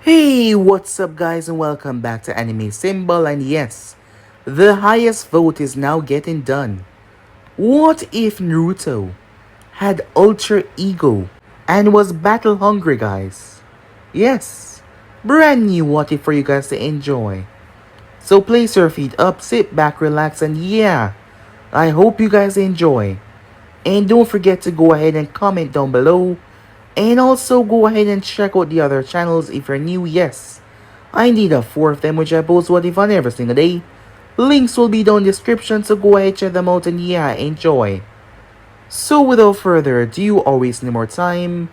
Hey, what's up guys and welcome back to Anime Symbol, and yes, the highest vote is now getting done. What if Naruto had ultra ego and was battle hungry, guys? Yes, brand new what if for you guys to enjoy. So place your feet up, sit back, relax, and yeah, I hope you guys enjoy. And don't forget to go ahead and comment down below. And also go ahead and check out the other channels if you're new. Yes, I need a 4 of them, which I post what if on every single day. Links will be down in the description, so go ahead, check them out, and yeah, enjoy. So without further ado or wasting more time,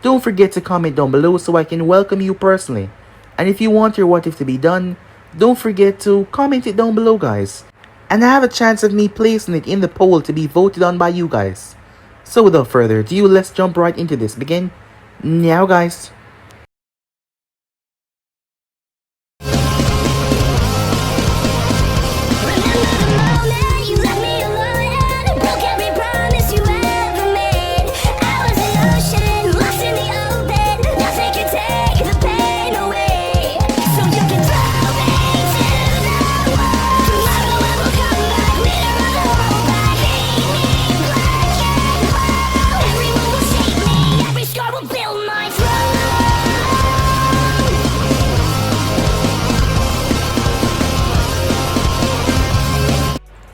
don't forget to comment down below so I can welcome you personally. And if you want your what if to be done, don't forget to comment it down below, guys. And I have a chance of me placing it in the poll to be voted on by you guys. So without further ado, let's jump right into this. Begin now, guys.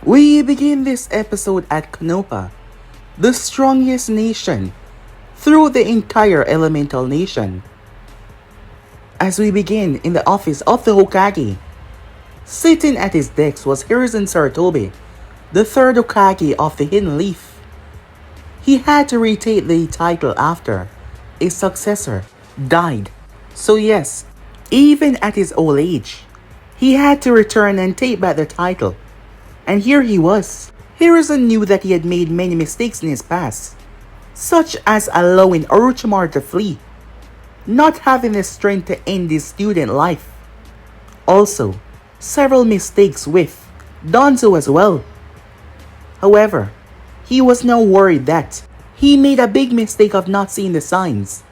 We begin this episode at Konoha, the strongest nation through the entire elemental nation. As we begin in the office of the Hokage, sitting at his desk was Hiruzen Sarutobi, the third Hokage of the Hidden Leaf. He had to retake the title after a successor died. So yes, even at his old age, he had to return and take back the title. And here he was. Hiruzen knew that he had made many mistakes in his past, such as allowing Orochimaru to flee, not having the strength to end his student life. Also, several mistakes with Danzo as well. However, he was now worried that he made a big mistake of not seeing the signs,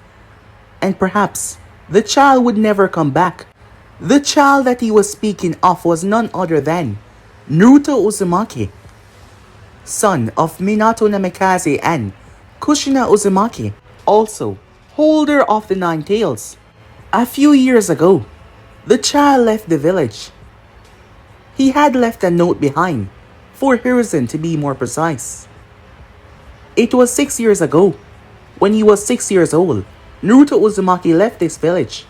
and perhaps the child would never come back. The child that he was speaking of was none other than Naruto Uzumaki, son of Minato Namikaze and Kushina Uzumaki, also holder of the Nine Tails. A few years ago, the child left the village. He had left a note behind, for Hiruzen to be more precise. It was 6 years ago, when he was 6 years old, Naruto Uzumaki left this village.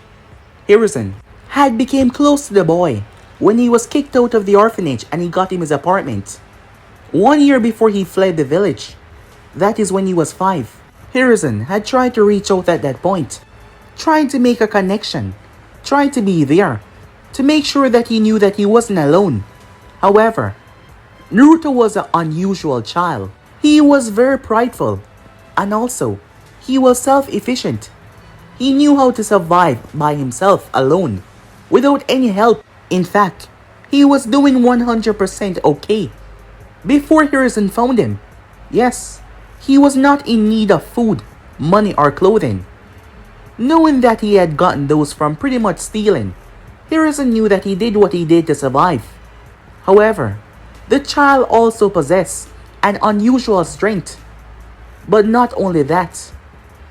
Hiruzen had become close to the boy when he was kicked out of the orphanage and he got him his apartment. 1 year before he fled the village, that is when he was 5, Hiruzen had tried to reach out at that point, trying to make a connection, trying to be there, to make sure that he knew that he wasn't alone. However, Naruto was an unusual child. He was very prideful, and also, he was self-efficient. He knew how to survive by himself alone, without any help. In fact, he was doing 100% okay before Hiruzen found him. Yes, he was not in need of food, money, or clothing. Knowing that he had gotten those from pretty much stealing, Hiruzen knew that he did what he did to survive. However, the child also possessed an unusual strength. But not only that,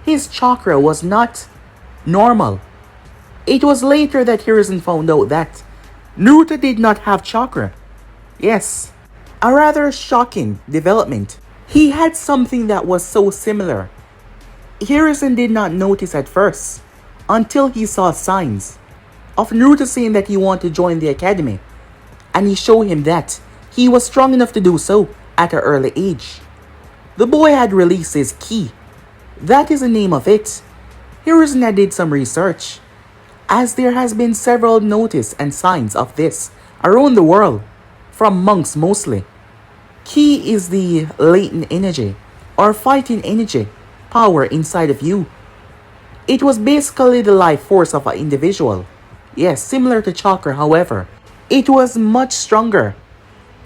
his chakra was not normal. It was later that Hiruzen found out that Naruto did not have chakra. Yes, a rather shocking development. He had something that was so similar. Hiruzen did not notice at first, until he saw signs of Naruto saying that he wanted to join the academy, and he showed him that he was strong enough to do so at an early age. The boy had released his ki. That is the name of it. Hiruzen had did some research, as there has been several notice and signs of this around the world, from monks mostly. Ki is the latent energy, or fighting energy, power inside of you. It was basically the life force of an individual. Yes, similar to chakra, however, it was much stronger,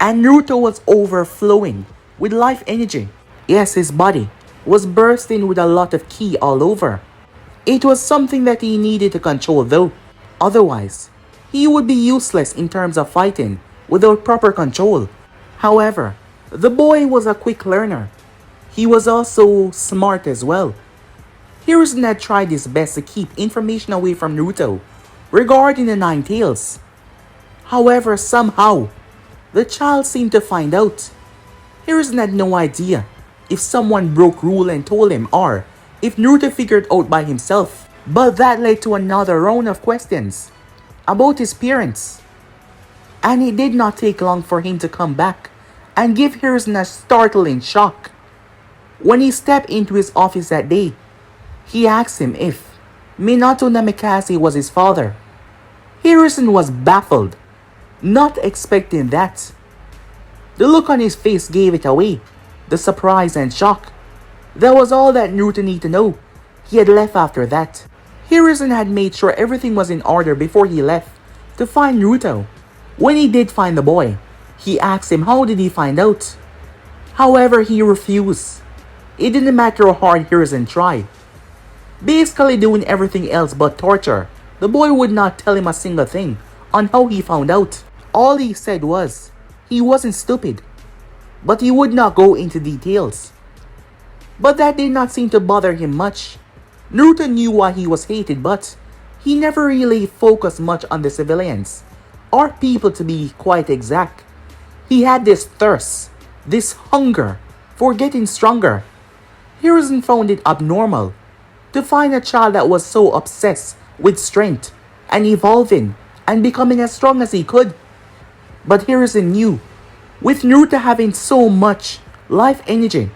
and Naruto was overflowing with life energy. Yes, his body was bursting with a lot of ki all over. It was something that he needed to control though. Otherwise, he would be useless in terms of fighting without proper control. However, the boy was a quick learner. He was also smart as well. Hiruzen had tried his best to keep information away from Naruto regarding the Nine Tails. However, somehow, the child seemed to find out. Hiruzen had no idea if someone broke rule and told him, or if Naruto figured out by himself. But that led to another round of questions about his parents. And it did not take long for him to come back and give Hiruzen a startling shock. When he stepped into his office that day, he asked him if Minato Namikaze was his father. Hiruzen was baffled, not expecting that. The look on his face gave it away, the surprise and shock. That was all that Naruto needed to know. He had left after that. Hiruzen had made sure everything was in order before he left to find Naruto. When he did find the boy, he asked him how did he find out. However, he refused. It didn't matter how hard Hiruzen tried. Basically doing everything else but torture, the boy would not tell him a single thing on how he found out. All he said was, he wasn't stupid, but he would not go into details. But that did not seem to bother him much. Naruto knew why he was hated, but he never really focused much on the civilians, or people to be quite exact. He had this thirst, this hunger for getting stronger. Hiruzen found it abnormal to find a child that was so obsessed with strength and evolving and becoming as strong as he could. But Hiruzen knew, with Naruto having so much life energy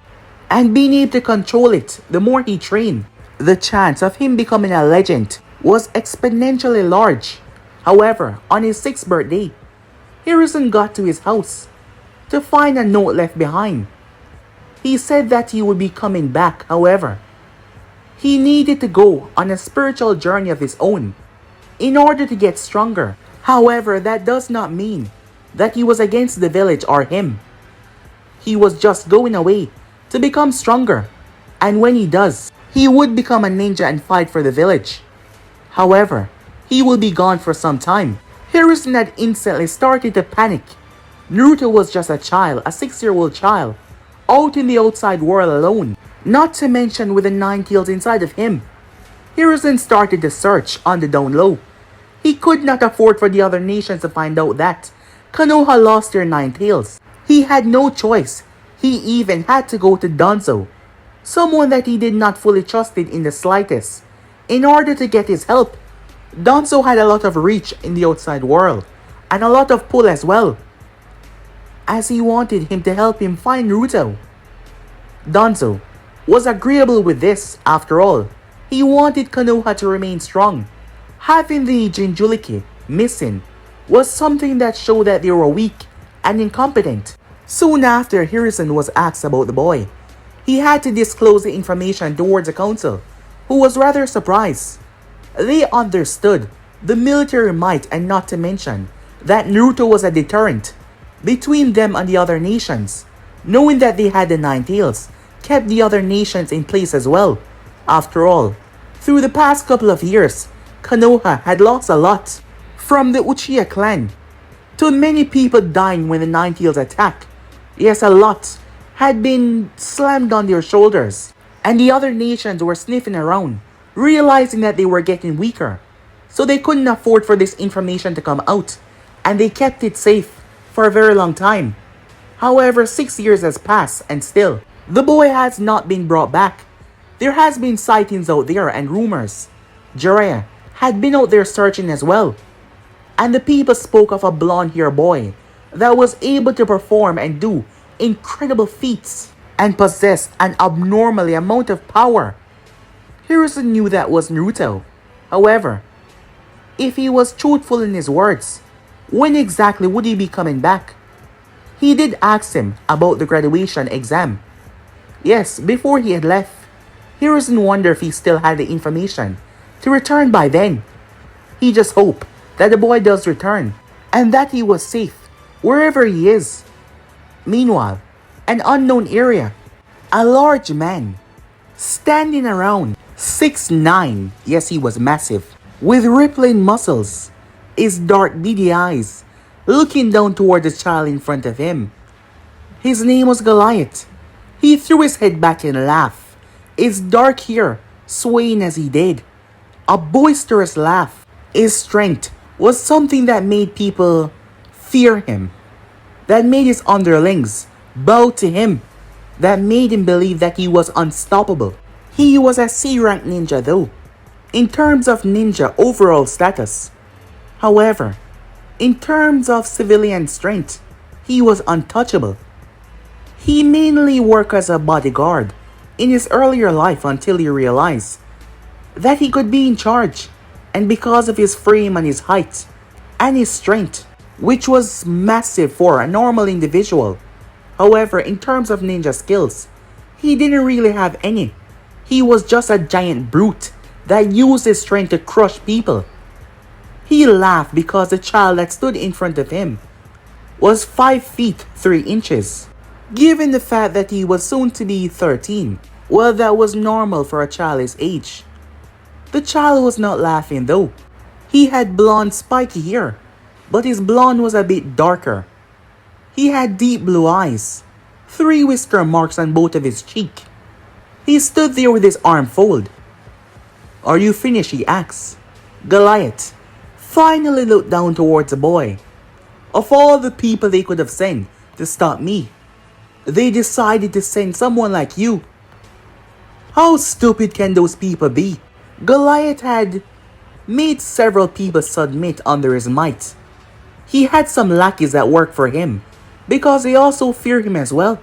and being able to control it the more he trained, the chance of him becoming a legend was exponentially large. However, on his 6th birthday, Hiruzen got to his house to find a note left behind. He said that he would be coming back, however, he needed to go on a spiritual journey of his own in order to get stronger. However, that does not mean that he was against the village or him. He was just going away to become stronger, and when he does, he would become a ninja and fight for the village. However, he will be gone for some time. Hiruzen had instantly started to panic. Naruto was just a child, a 6-year-old child, out in the outside world alone, not to mention with the 9 tails inside of him. Hiruzen started to search on the down low. He could not afford for the other nations to find out that Konoha lost their 9 tails. He had no choice. He even had to go to Danzo, someone that he did not fully trusted in the slightest, in order to get his help. Danzo had a lot of reach in the outside world, and a lot of pull as well, as he wanted him to help him find Naruto. Danzo was agreeable with this. After all, he wanted Konoha to remain strong. Having the Jinchuriki missing was something that showed that they were weak and incompetent. Soon after Hiruzen was asked about the boy, he had to disclose the information towards the council, who was rather surprised. They understood the military might, and not to mention that Naruto was a deterrent between them and the other nations. Knowing that they had the 9 tails kept the other nations in place as well. After all, through the past couple of years, Konoha had lost a lot, from the Uchiha clan to many people dying when the 9 tails attacked. Yes, a lot had been slammed on their shoulders, and the other nations were sniffing around, realizing that they were getting weaker. So they couldn't afford for this information to come out, and they kept it safe for a very long time. However, 6 years has passed, and still, the boy has not been brought back. There has been sightings out there and rumors. Jiraiya had been out there searching as well, and the people spoke of a blonde-haired boy that was able to perform and do incredible feats and possessed an abnormally amount of power. Hiruzen knew that was Naruto. However, if he was truthful in his words, when exactly would he be coming back? He did ask him about the graduation exam. Yes, before he had left, Hiruzen wondered if he still had the information to return by then. He just hoped that the boy does return, and that he was safe wherever he is. Meanwhile, an unknown area, a large man, standing around 6'9", yes, he was massive, with rippling muscles, his dark beady eyes, looking down toward the child in front of him. His name was Goliath. He threw his head back and laughed, his dark hair swaying as he did. A boisterous laugh. His strength was something that made people fear him, that made his underlings bow to him, that made him believe that he was unstoppable. He was a C-rank ninja though, in terms of ninja overall status. However, in terms of civilian strength, he was untouchable. He mainly worked as a bodyguard in his earlier life until he realized that he could be in charge, and because of his frame and his height and his strength, which was massive for a normal individual. However, in terms of ninja skills, he didn't really have any. He was just a giant brute that used his strength to crush people. He laughed because the child that stood in front of him was 5 feet 3 inches. Given the fact that he was soon to be 13, well, that was normal for a child his age. The child was not laughing though. He had blonde spiky hair, but his blonde was a bit darker. He had deep blue eyes, 3 whisker marks on both of his cheek. He stood there with his arm folded. "Are you finished?" he asked. Goliath finally looked down towards the boy. Of all the people they could have sent to stop me, they decided to send someone like you. How stupid can those people be? Goliath had made several people submit under his might. He had some lackeys that worked for him because they also feared him as well.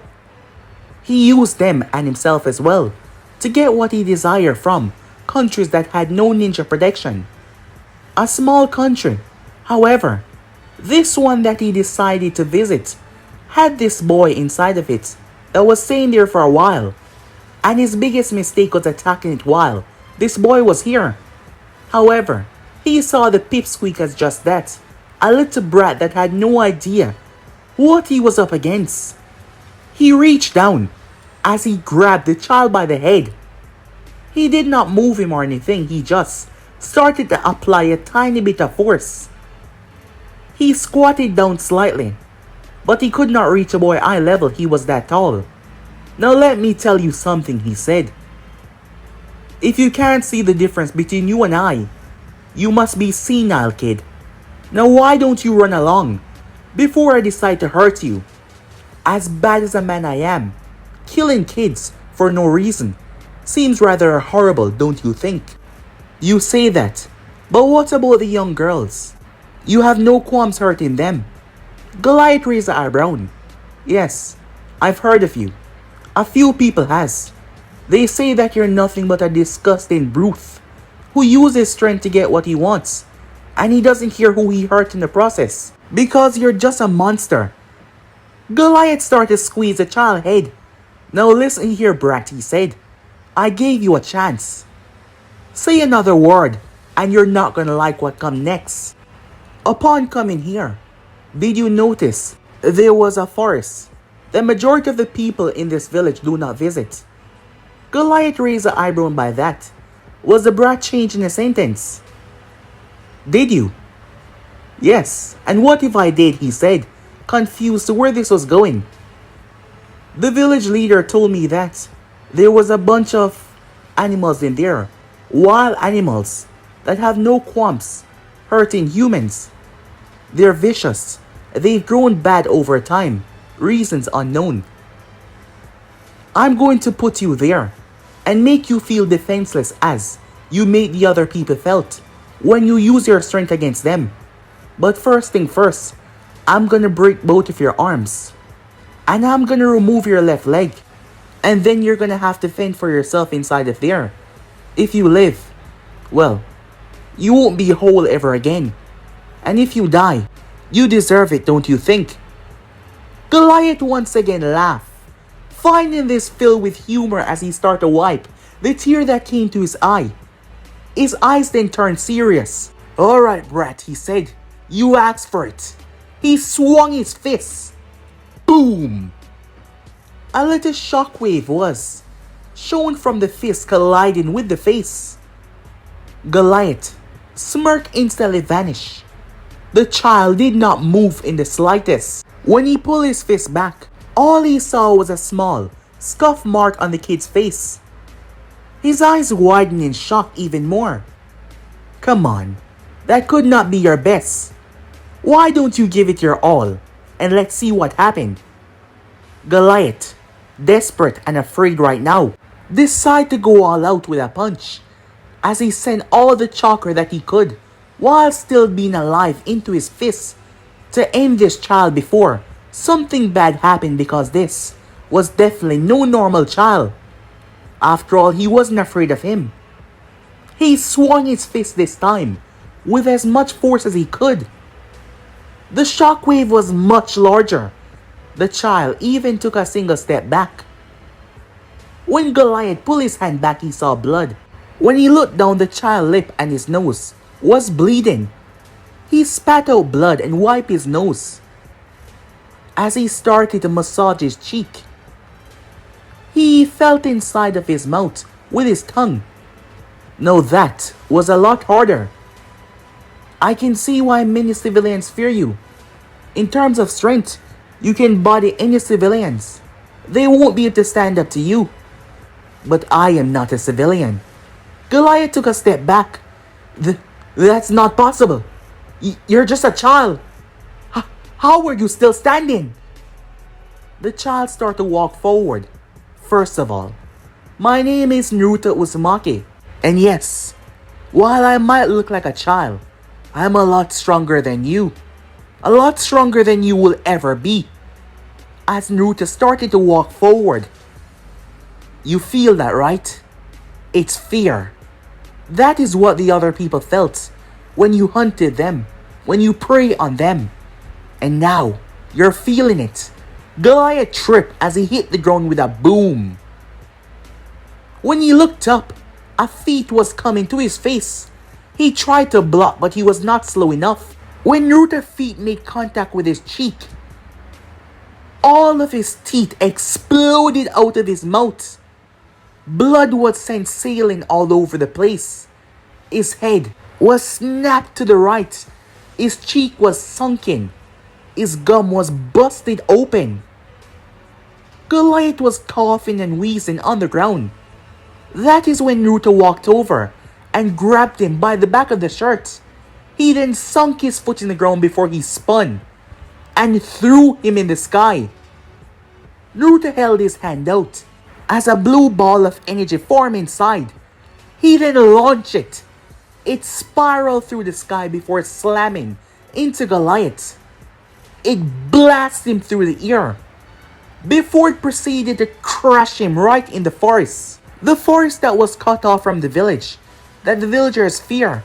He used them and himself as well to get what he desired from countries that had no ninja protection. A small country, however, this one that he decided to visit had this boy inside of it that was staying there for a while, and his biggest mistake was attacking it while this boy was here. However, he saw the pipsqueak as just that, a little brat that had no idea what he was up against. He reached down as he grabbed the child by the head. He did not move him or anything, he just started to apply a tiny bit of force. He squatted down slightly, but he could not reach the boy eye level, he was that tall. "Now let me tell you something," he said. "If you can't see the difference between you and I, you must be senile, kid. Now why don't you run along before I decide to hurt you? As bad as a man I am, killing kids for no reason seems rather horrible, don't you think?" You say that, but what about the young girls? You have no qualms hurting them. Goliath raised an eyebrow. "Yes, I've heard of you. A few people has. They say that you're nothing but a disgusting brute who uses strength to get what he wants, and he doesn't care who he hurt in the process, because you're just a monster." Goliath started to squeeze the child's head. "Now listen here, brat," he said. "I gave you a chance. Say another word, and you're not gonna like what comes next." Upon coming here, did you notice there was a forest? The majority of the people in this village do not visit. Goliath raised an eyebrow by that. Was the brat changing a sentence? "Did you?" "Yes, and what if I did?" he said, confused to where this was going. "The village leader told me that there was a bunch of animals in there, wild animals that have no qualms hurting humans. They're vicious. They've grown bad over time, reasons unknown. I'm going to put you there and make you feel defenseless as you made the other people felt when you use your strength against them. But first thing first, I'm gonna break both of your arms, and I'm gonna remove your left leg, and then you're gonna have to fend for yourself inside of there. If you live, well, you won't be whole ever again. And if you die, you deserve it, don't you think?" Goliath once again laughed, finding this filled with humor as he started to wipe the tear that came to his eye. His eyes then turned serious. "Alright, brat," he said. "You asked for it." He swung his fist. Boom! A little shockwave was shown from the fist colliding with the face. Goliath smirk instantly vanished. The child did not move in the slightest. When he pulled his fist back, all he saw was a small, scuff mark on the kid's face. His eyes widened in shock even more. Come on, that could not be your best. Why don't you give it your all, and let's see what happened? Goliath, desperate and afraid right now, decided to go all out with a punch, as he sent all the chakra that he could, while still being alive, into his fists, to end this child before something bad happened, because this was definitely no normal child. After all, he wasn't afraid of him. He swung his fist this time, with as much force as he could. The shockwave was much larger. The child even took a single step back. When Goliath pulled his hand back, he saw blood. When he looked down, the child's lip and his nose was bleeding. He spat out blood and wiped his nose. As he started to massage his cheek, he felt inside of his mouth with his tongue. Now that was a lot harder. I can see why many civilians fear you. In terms of strength, you can body any civilians. They won't be able to stand up to you. But I am not a civilian. Goliath took a step back. That's not possible. You're just a child. How are you still standing? The child started to walk forward. First of all, my name is Naruto Uzumaki. And yes, while I might look like a child, I'm a lot stronger than you. A lot stronger than you will ever be. As Naruto started to walk forward, you feel that, right? It's fear. That is what the other people felt when you hunted them, when you prey on them. And now, you're feeling it. Goliath tripped as he hit the ground with a boom. When he looked up, a feet was coming to his face. He tried to block, but he was not slow enough. When Naruto's feet made contact with his cheek, all of his teeth exploded out of his mouth. Blood was sent sailing all over the place. His head was snapped to the right. His cheek was sunken. His gum was busted open. Goliath was coughing and wheezing on the ground. That is when Naruto walked over and grabbed him by the back of the shirt. He then sunk his foot in the ground before he spun and threw him in the sky. Naruto held his hand out as a blue ball of energy formed inside. He then launched it. It spiraled through the sky before slamming into Goliath. It blasted him through the ear before it proceeded to crush him right in the forest. The forest that was cut off from the village, that the villagers fear.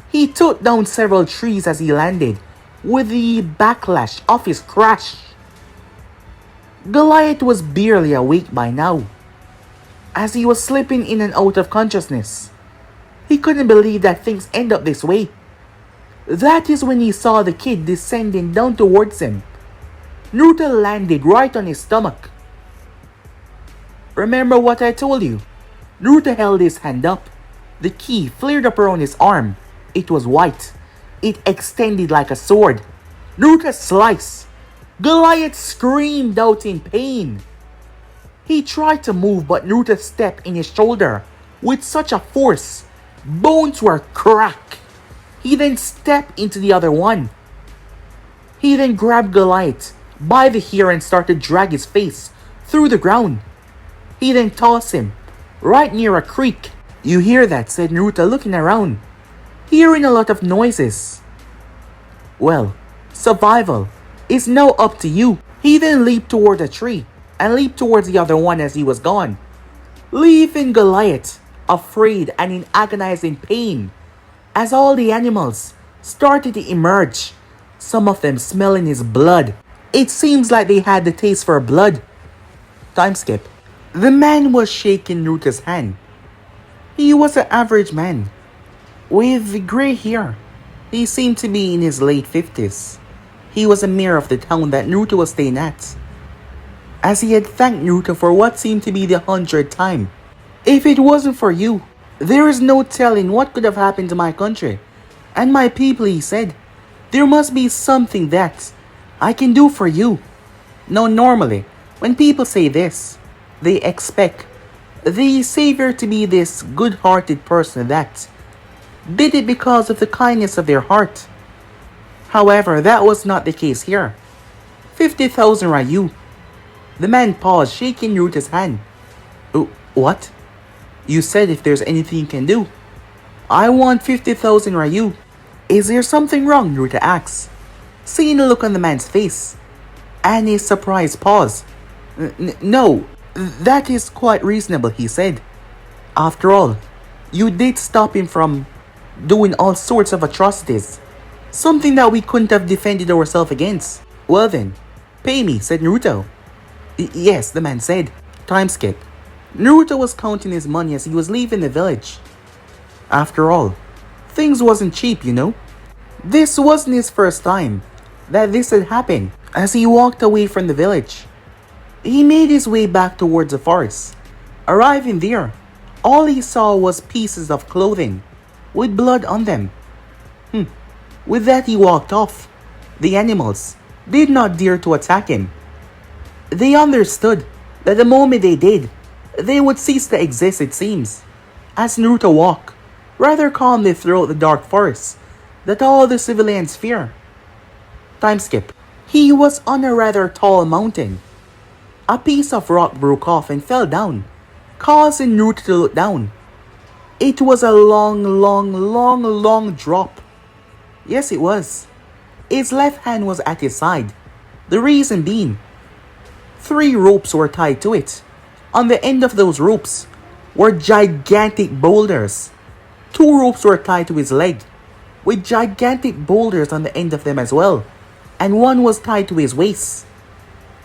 He took down several trees as he landed with the backlash of his crash. Goliath was barely awake by now, as he was slipping in and out of consciousness. He couldn't believe that things end up this way. That is when he saw the kid descending down towards him. Naruto landed right on his stomach. Remember what I told you? Naruto held his hand up. The ki flared up around his arm. It was white. It extended like a sword. Naruto sliced. Goliath screamed out in pain. He tried to move, but Naruto stepped in his shoulder with such a force. Bones were cracked. He then stepped into the other one. He then grabbed Goliath by the hair and started to drag his face through the ground. He then tossed him right near a creek. You hear that? Said Naruto, looking around, hearing a lot of noises. Well, survival is now up to you. He then leaped toward a tree and leaped towards the other one as he was gone, leaving Goliath afraid and in agonizing pain as all the animals started to emerge, some of them smelling his blood. It seems like they had the taste for blood. Time skip. The man was shaking Naruto's hand. He was an average man with grey hair. He seemed to be in his late 50s. He was a mayor of the town that Naruto was staying at, as he had thanked Naruto for what seemed to be the 100th time. If it wasn't for you, There is no telling what could have happened to my country and my people, he said. There must be something that I can do for you. Now, normally, when people say this, they expect the savior to be this good-hearted person that did it because of the kindness of their heart. However, that was not the case here. 50,000 Ryu. The man paused, shaking Naruta's hand. What? You said if there's anything you can do. I want 50,000 Ryu. Is there something wrong? Naruto asks, seeing the look on the man's face, and a surprised pause. No, that is quite reasonable, he said. After all, you did stop him from doing all sorts of atrocities. Something that we couldn't have defended ourselves against. Well then, pay me, said Naruto. Yes, the man said. Time skip. Naruto was counting his money as he was leaving the village. After all, things wasn't cheap, you know. This wasn't his first time that this had happened. As he walked away from the village, he made his way back towards the forest. Arriving there, all he saw was pieces of clothing with blood on them. With that, he walked off. The animals did not dare to attack him. They understood that the moment they did, they would cease to exist, it seems. As Naruto walked rather calmly throughout the dark forest that all the civilians fear. Time skip. He was on a rather tall mountain. A piece of rock broke off and fell down, causing Naruto to look down. It was a long drop. Yes, it was. His left hand was at his side. The reason being, 3 ropes were tied to it. On the end of those ropes were gigantic boulders. 2 ropes were tied to his leg, with gigantic boulders on the end of them as well. And 1 was tied to his waist.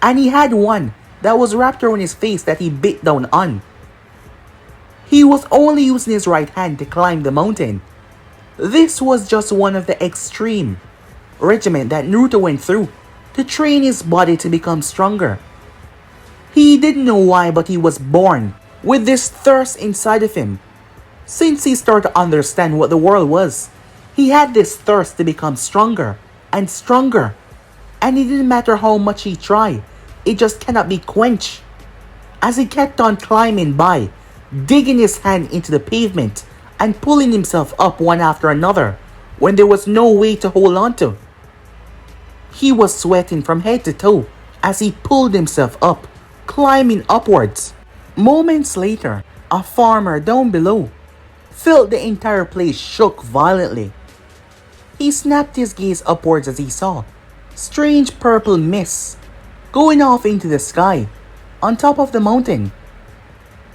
And he had one that was wrapped around his face that he bit down on. He was only using his right hand to climb the mountain. This was just one of the extreme regimen that Naruto went through to train his body to become stronger. He didn't know why, but he was born with this thirst inside of him. Since he started to understand what the world was, he had this thirst to become stronger and stronger. And it didn't matter how much he tried, it just cannot be quenched. As he kept on climbing by, digging his hand into the pavement and pulling himself up one after another when there was no way to hold on to. He was sweating from head to toe as he pulled himself up, climbing upwards. Moments later, a farmer down below felt the entire place shook violently. He snapped his gaze upwards as he saw strange purple mists going off into the sky on top of the mountain.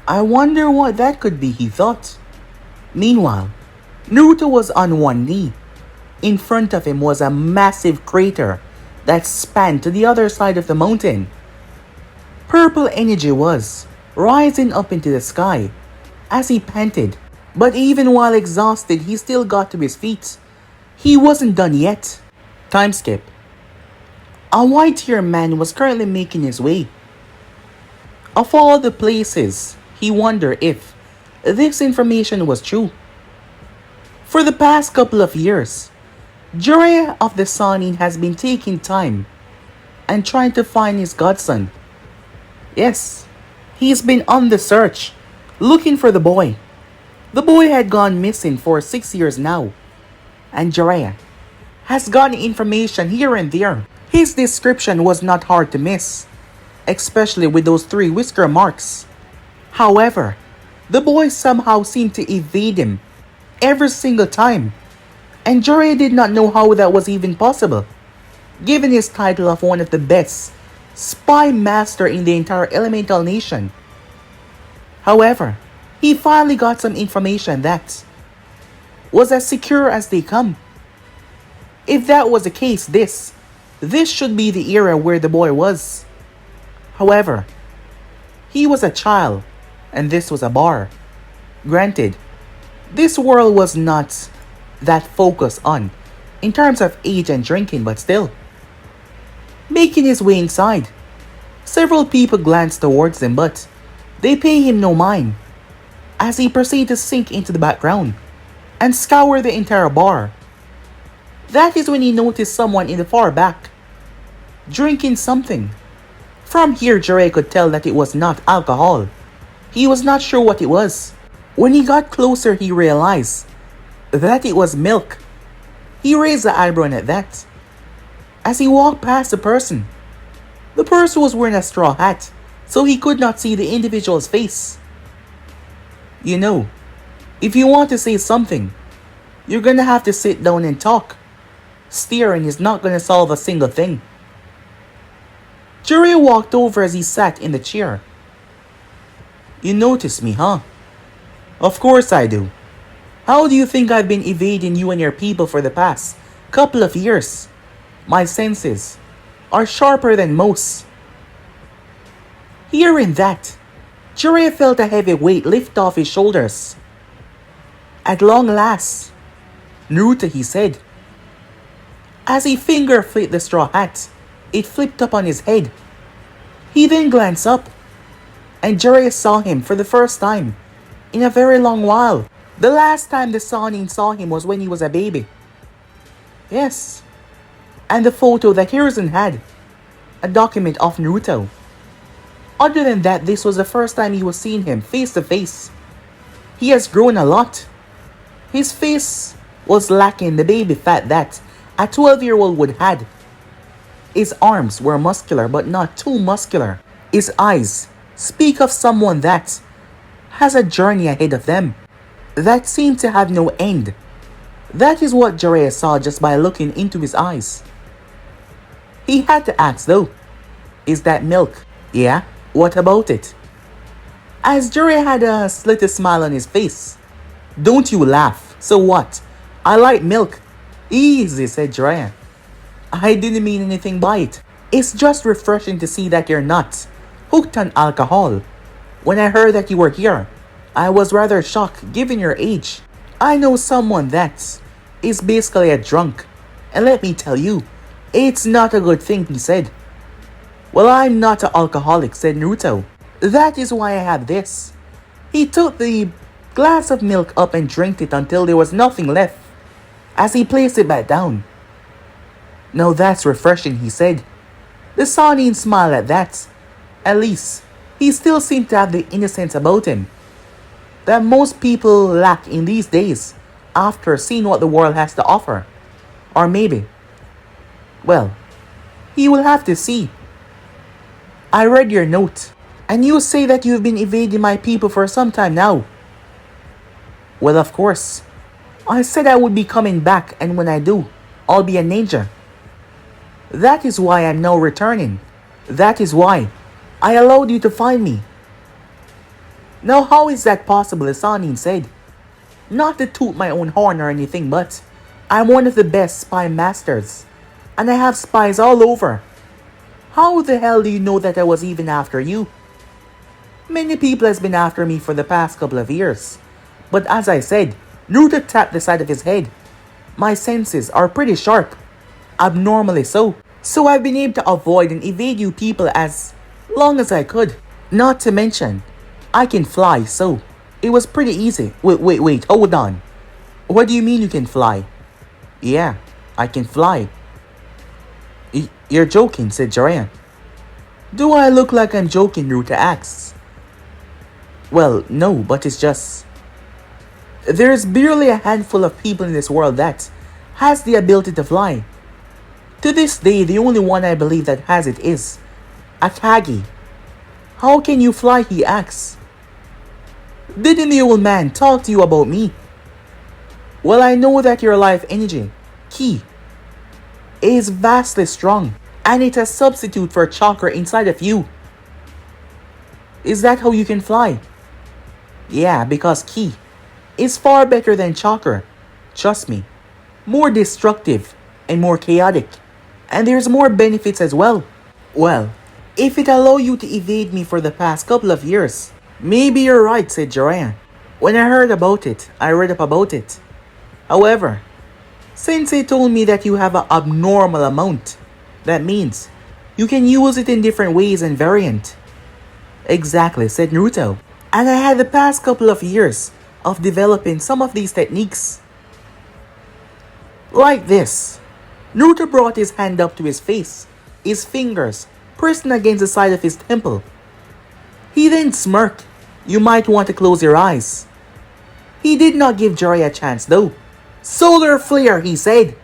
I wonder what that could be, he thought. Meanwhile, Naruto was on one knee. In front of him was a massive crater that spanned to the other side of the mountain. Purple energy was rising up into the sky as he panted, but even while exhausted, he still got to his feet. He wasn't done yet. Time skip. A white-haired man was currently making his way. Of all the places, he wondered if this information was true. For the past couple of years, Jiraiya of the Sannin has been taking time and trying to find his godson. Yes, he's been on the search, looking for the boy. The boy had gone missing for 6 years now, and Jiraiya has gotten information here and there. His description was not hard to miss, especially with those 3 whisker marks. However, the boy somehow seemed to evade him every single time, and Jiraiya did not know how that was even possible, given his title of one of the best spy master in the entire elemental nation. However, he finally got some information that was as secure as they come. If that was the case, this should be the era where the boy was. However, he was a child, and this was a bar. Granted, this world was not that focused on in terms of age and drinking, but still. Making his way inside, several people glanced towards him, but they pay him no mind. as he proceeded to sink into the background and scour the entire bar. That is when he noticed someone in the far back, drinking something. From here, Jiraiya could tell that it was not alcohol. He was not sure what it was. When he got closer, he realized that it was milk. He raised the eyebrow at that. As he walked past the person was wearing a straw hat, so he could not see the individual's face. You know, if you want to say something, you're gonna have to sit down and talk. Staring is not gonna solve a single thing. Jiraiya walked over as he sat in the chair. You notice me, huh? Of course I do. How do you think I've been evading you and your people for the past couple of years? My senses are sharper than most. Hearing that, Jiraiya felt a heavy weight lift off his shoulders. At long last, Naruto, he said. As he finger flicked the straw hat, it flipped up on his head. He then glanced up, and Jiraiya saw him for the first time in a very long while. The last time the Sannin saw him was when he was a baby. Yes, and the photo that Hiruzen had, a document of Naruto. Other than that, this was the first time he was seeing him face to face. He has grown a lot. His face was lacking the baby fat that a 12-year-old would had. His arms were muscular but not too muscular. His eyes speak of someone that has a journey ahead of them that seemed to have no end. That is what Jiraiya saw just by looking into his eyes. He had to ask though, is that milk? Yeah, what about it? As Jiraiya had a little smile on his face. Don't you laugh, so what? I like milk. Easy, said Jiraiya. I didn't mean anything by it. It's just refreshing to see that you're not hooked on alcohol. When I heard that you were here, I was rather shocked given your age. I know someone that is basically a drunk. And let me tell you, it's not a good thing, he said. Well, I'm not an alcoholic, said Naruto. That is why I have this. He took the glass of milk up and drank it until there was nothing left, as he placed it back down. Now that's refreshing, he said. The Sannin smiled at that. At least, he still seemed to have the innocence about him that most people lack in these days after seeing what the world has to offer. Or maybe, well, he will have to see. I read your note, and you say that you've been evading my people for some time now. Well, of course. I said I would be coming back, and when I do, I'll be a ninja. That is why I'm now returning. That is why I allowed you to find me. Now how is that possible, as Sannin said? Not to toot my own horn or anything, but I'm one of the best spy masters, and I have spies all over. How the hell do you know that I was even after you? Many people has been after me for the past couple of years, but as I said, Naruto tapped the side of his head. My senses are pretty sharp, abnormally so. So I've been able to avoid and evade you people as long as I could. Not to mention, I can fly, so it was pretty easy. Wait, hold on. What do you mean you can fly? Yeah, I can fly. You're joking, said Jiraiya. Do I look like I'm joking, Naruto asks. Well, no, but it's just... There's barely a handful of people in this world that has the ability to fly. To this day, the only one I believe that has it is Akagi. How can you fly, he asks. Didn't the old man talk to you about me? Well, I know that your life energy, ki, is vastly strong, and it's a substitute for chakra inside of you. Is that how you can fly? Yeah, because ki is far better than chakra. Trust me. More destructive and more chaotic. And there's more benefits as well. Well, if it allow you to evade me for the past couple of years, maybe you're right, said Jiraiya. When I heard about it, I read up about it. However, Sensei told me that you have an abnormal amount. That means you can use it in different ways and variant. Exactly, said Naruto. And I had the past couple of years of developing some of these techniques. Like this. Naruto brought his hand up to his face, his fingers pressing against the side of his temple. He then smirked. You might want to close your eyes. He did not give Jiraiya a chance though. Solar flare, he said.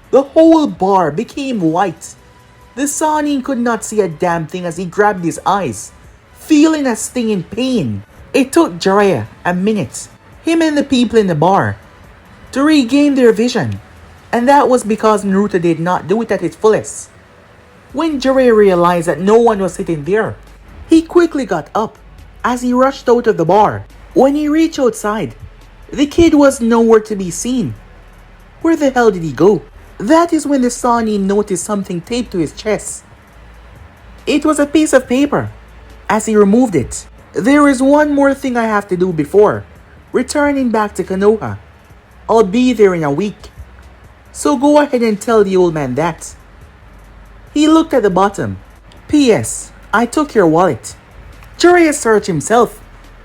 The whole bar became white. The Sannin could not see a damn thing as he grabbed his eyes, feeling a stinging pain. It took Jiraiya a minute, him and the people in the bar, to regain their vision. And that was because Naruto did not do it at its fullest. When Jiraiya realized that no one was sitting there, he quickly got up as he rushed out of the bar. When he reached outside, the kid was nowhere to be seen. Where the hell did he go? That is when the Sannin noticed something taped to his chest. It was a piece of paper. As he removed it, there is one more thing I have to do before returning back to Konoha. I'll be there in a week. So go ahead and tell the old man that. He looked at the bottom. P.S. I took your wallet. Jiraiya searched himself,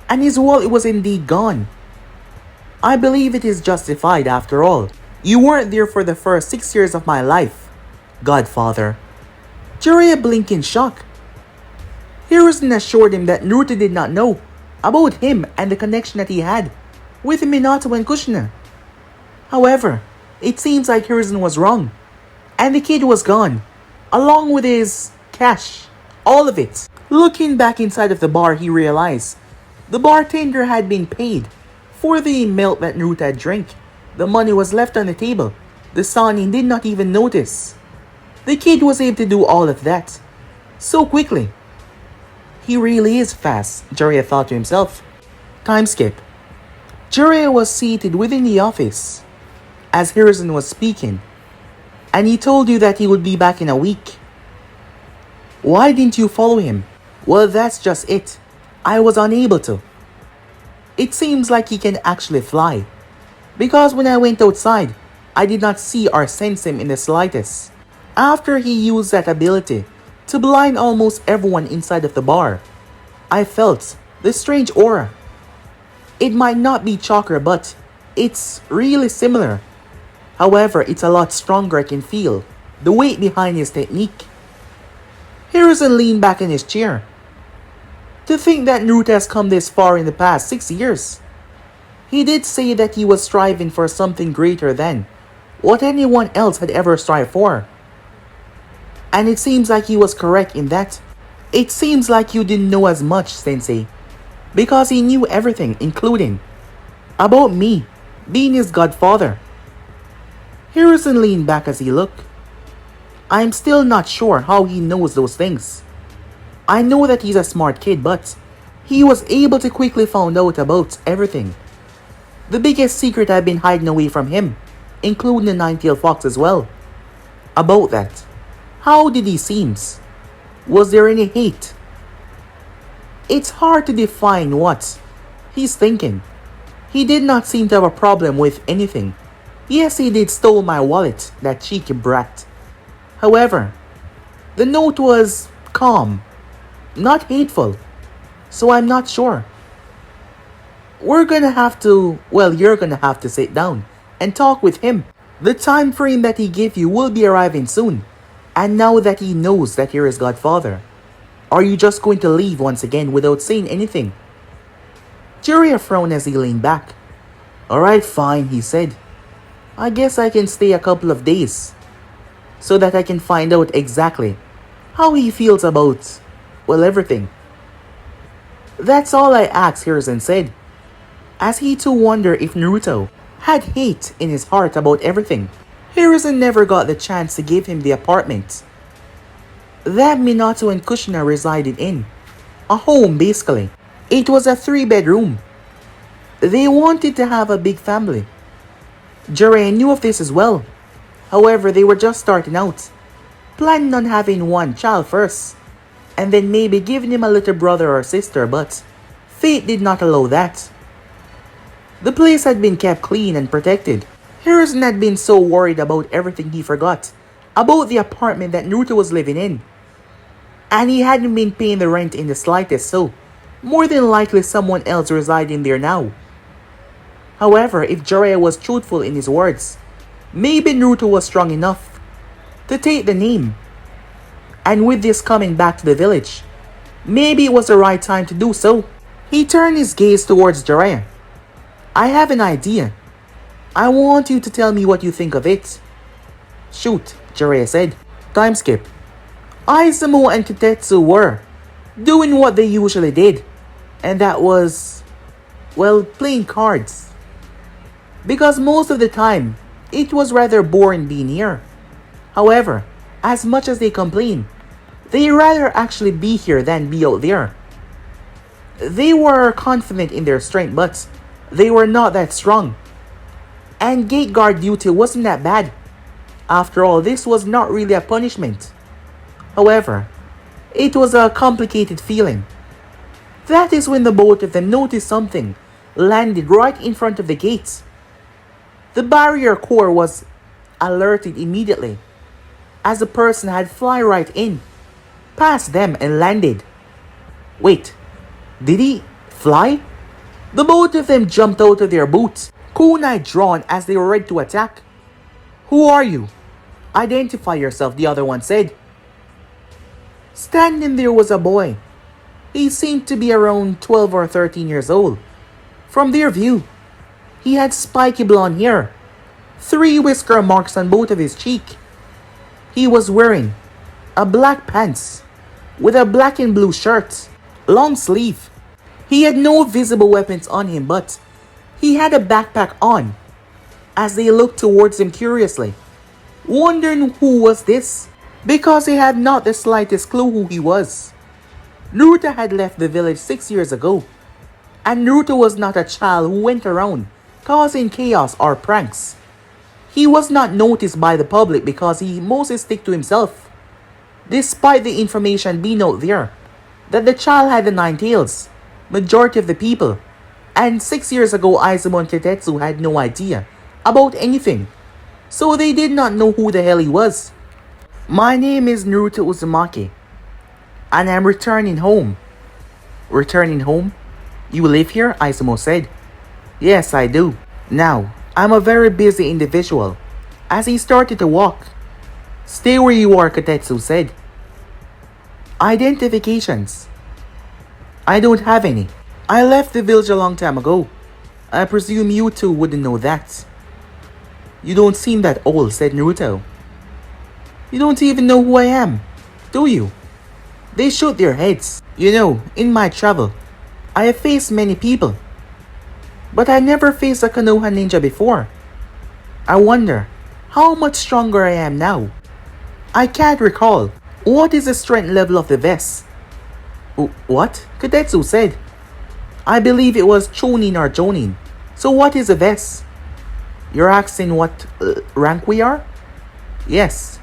and his wallet was indeed gone. I believe it is justified after all. You weren't there for the first 6 years of my life, Godfather. Jiraiya blinked in shock. Hiruzen assured him that Naruto did not know about him and the connection that he had with Minato and Kushina. However, it seems like Hiruzen was wrong, and the kid was gone, along with his cash, all of it. Looking back inside of the bar, he realized the bartender had been paid for the milk that Naruto had drank. The money was left on the table. The Sannin did not even notice. The kid was able to do all of that so quickly. He really is fast, Jiraiya thought to himself. Time skip. Jiraiya was seated within the office as Hiruzen was speaking, and he told you that he would be back in a week. Why didn't you follow him? Well, that's just it. I was unable to. It seems like he can actually fly, because when I went outside, I did not see or sense him in the slightest. After he used that ability to blind almost everyone inside of the bar, I felt the strange aura. It might not be chakra, but it's really similar. However, it's a lot stronger. I can feel the weight behind his technique. Hiruzen leaned back in his chair. To think that Naruto has come this far in the past 6 years. He did say that he was striving for something greater than what anyone else had ever strived for. And it seems like he was correct in that. It seems like you didn't know as much, Sensei, because he knew everything, including about me being his godfather. Hiruzen leaned back as he looked. I'm still not sure how he knows those things. I know that he's a smart kid, but he was able to quickly find out about everything. The biggest secret I've been hiding away from him, including the nine-tailed fox as well. About that, how did he seem? Was there any hate? It's hard to define what he's thinking. He did not seem to have a problem with anything. Yes, he did stole my wallet, that cheeky brat. However, the note was calm, not hateful, so I'm not sure. You're gonna have to sit down and talk with him. The time frame that he gave you will be arriving soon. And now that he knows that you're his godfather, are you just going to leave once again without saying anything? Jiraiya frowned as he leaned back. Alright, fine, he said. I guess I can stay a couple of days, so that I can find out exactly how he feels about, everything. That's all I asked, Hiruzen said, as he too wondered if Naruto had hate in his heart about everything. Hiruzen never got the chance to give him the apartment that Minato and Kushina resided in. A home, basically. It was a 3-bedroom. They wanted to have a big family. Jiraiya knew of this as well. However, they were just starting out, planning on having one child first, and then maybe giving him a little brother or sister, but fate did not allow that. The place had been kept clean and protected. Hiruzen had been so worried about everything he forgot about the apartment that Naruto was living in. And he hadn't been paying the rent in the slightest, so More than likely someone else residing there now. However, if Jiraiya was truthful in his words, maybe Naruto was strong enough to take the name. And with this coming back to the village, maybe it was the right time to do so. He turned his gaze towards Jiraiya. I have an idea. I want you to tell me what you think of it. Shoot, Jiraiya said. Time skip. Izumo and Kitetsu were doing what they usually did. And that was, well, playing cards. Because most of the time, it was rather boring being here. However, as much as they complain, they rather actually be here than be out there. They were confident in their strength, but they were not that strong. And gate guard duty wasn't that bad. After all, this was not really a punishment. However, it was a complicated feeling. That is when the both of them noticed something landed right in front of the gates. The barrier core was alerted immediately, as the person had fly right in, past them and landed. Wait, did he fly? The both of them jumped out of their boots, kunai drawn as they were ready to attack. Who are you? Identify yourself, the other one said. Standing there was a boy. He seemed to be around 12 or 13 years old. From their view, he had spiky blonde hair, 3 whisker marks on both of his cheek. He was wearing a black pants with a black and blue shirt, long sleeve. He had no visible weapons on him, but he had a backpack on. As they looked towards him curiously, wondering who was this, because they had not the slightest clue who he was. Naruto had left the village 6 years ago, and Naruto was not a child who went around causing chaos or pranks. He was not noticed by the public because he mostly stick to himself, despite the information being out there that the child had the 9 tails, majority of the people, and 6 years ago Izumo and Kitetsu had no idea about anything, so they did not know who the hell he was. My name is Naruto Uzumaki, and I'm returning home. Returning home? You live here? Izumo said. Yes, I do. Now, I'm a very busy individual. As he started to walk. Stay where you are, Kitetsu said. Identifications. I don't have any. I left the village a long time ago. I presume you two wouldn't know that. You don't seem that old, said Naruto. You don't even know who I am, do you? They shook their heads. You know, in my travel, I have faced many people. But I never faced a Konoha ninja before. I wonder how much stronger I am now. I can't recall. What is the strength level of the vest? What? Kitetsu said. I believe it was Chunin or Jonin. So what is a vest? You're asking what rank we are? Yes.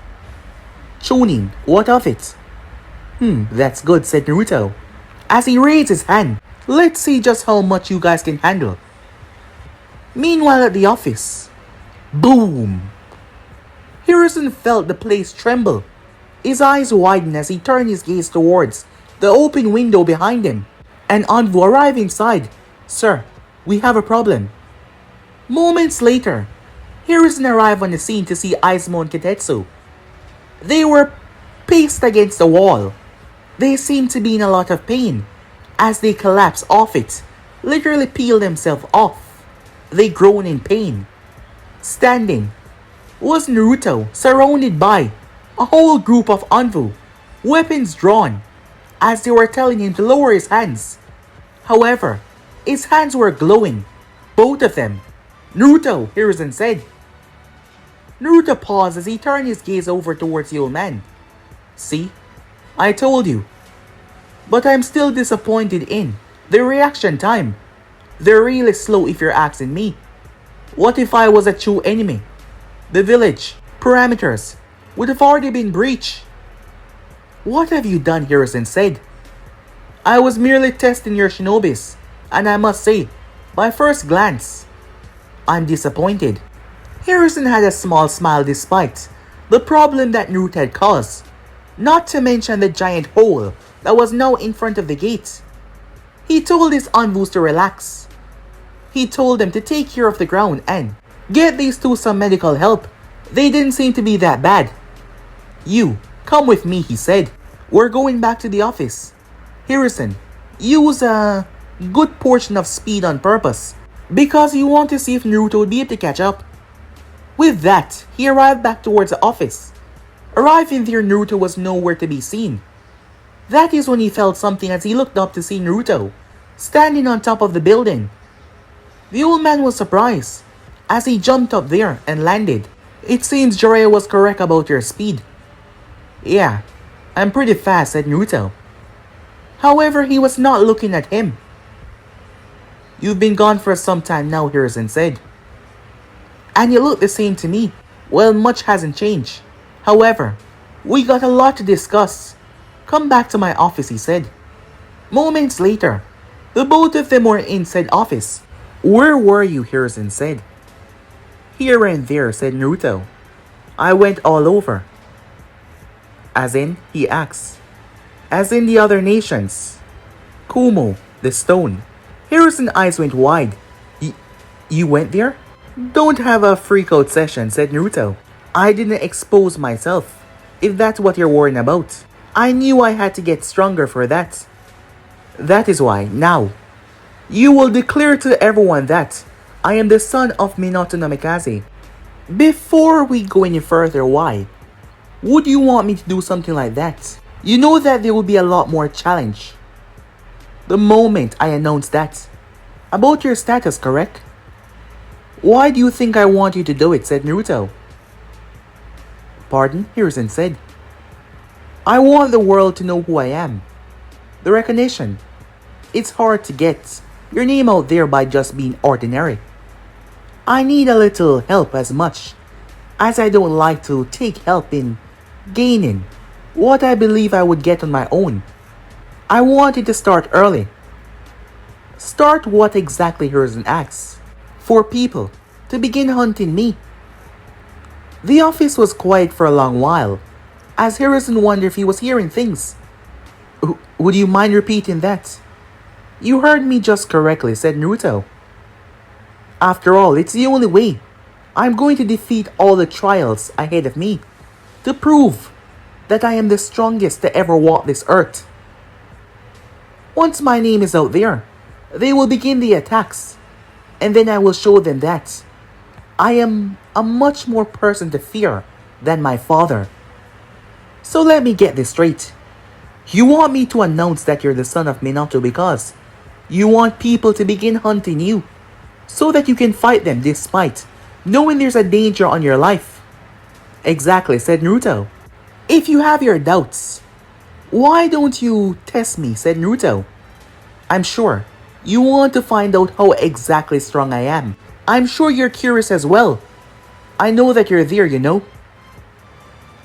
Chunin, what of it? That's good, said Naruto. As he raised his hand, let's see just how much you guys can handle. Meanwhile at the office, boom! Hiruzen felt the place tremble. His eyes widened as he turned his gaze towards the open window behind him. An envoy arrived inside. Sir, we have a problem. Moments later, Hiruzen arrived on the scene to see Izumo and Kitetsu. They were pasted against the wall. They seemed to be in a lot of pain. As they collapsed off it, literally peeled themselves off. They groaned in pain. Standing was Naruto, surrounded by a whole group of Anvu, weapons drawn, as they were telling him to lower his hands. However, his hands were glowing, both of them. Naruto, Hiruzen said. Naruto paused as he turned his gaze over towards the old man. See, I told you. But I'm still disappointed in the reaction time. They're really slow if you're asking me. What if I was a true enemy? The village parameters would have already been breached. What have you done? Hiruzen said. I was merely testing your shinobis, and I must say, by first glance, I'm disappointed. Hiruzen had a small smile despite the problem that Naruto had caused, not to mention the giant hole that was now in front of the gate. He told his envoys to relax. He told them to take care of the ground and get these two some medical help. They didn't seem to be that bad. You, come with me, he said. We're going back to the office. Harrison, use a good portion of speed on purpose, because you want to see if Naruto would be able to catch up. With that, he arrived back towards the office. Arriving there, Naruto was nowhere to be seen. That is when he felt something as he looked up to see Naruto, standing on top of the building. The old man was surprised, as he jumped up there and landed. It seems Jiraiya was correct about your speed. Yeah, I'm pretty fast, said Naruto. However, he was not looking at him. You've been gone for some time now, Harrison said. And you look the same to me. Well, much hasn't changed. However, we got a lot to discuss. Come back to my office, he said. Moments later, the both of them were in said office. Where were you, Harrison said. Here and there, said Naruto. I went all over. As in, he asked. As in the other nations. Kumo, the stone. Harrison's eyes went wide. You went there? Don't have a freak-out session, said Naruto. I didn't expose myself, if that's what you're worrying about. I knew I had to get stronger for that. That is why, now, you will declare to everyone that I am the son of Minato no Mikaze. Before we go any further, why would you want me to do something like that? You know that there will be a lot more challenge. The moment I announce that. About your status, correct? Why do you think I want you to do it, said Naruto. Pardon, Hiruzen said. I want the world to know who I am. The recognition. It's hard to get your name out there by just being ordinary. I need a little help as much as I don't like to take help in gaining what I believe I would get on my own. I wanted to start early. Start what exactly, Hiruzen asks. For people to begin hunting me. The office was quiet for a long while, as Harrison wondered if he was hearing things. Would you mind repeating that? You heard me just correctly, said Naruto. After all, it's the only way. I'm going to defeat all the trials ahead of me, to prove that I am the strongest to ever walk this earth. Once my name is out there, they will begin the attacks, and then I will show them that I am a much more person to fear than my father. So let me get this straight. You want me to announce that you're the son of Minato because you want people to begin hunting you, so that you can fight them despite knowing there's a danger on your life. Exactly, said Naruto. If you have your doubts, why don't you test me, said Naruto. I'm sure you want to find out how exactly strong I am. I'm sure you're curious as well. I know that you're there, you know.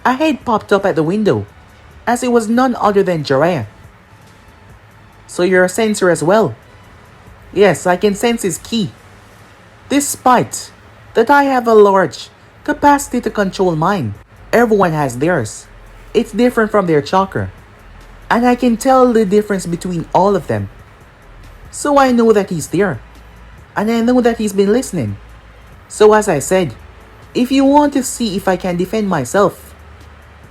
A head popped up at the window, as it was none other than Jiraiya. So you're a sensor as well? Yes, I can sense his ki. Despite that I have a large capacity to control mine, everyone has theirs. It's different from their chakra, and I can tell the difference between all of them. So I know that he's there, and I know that he's been listening. So as I said, if you want to see if I can defend myself,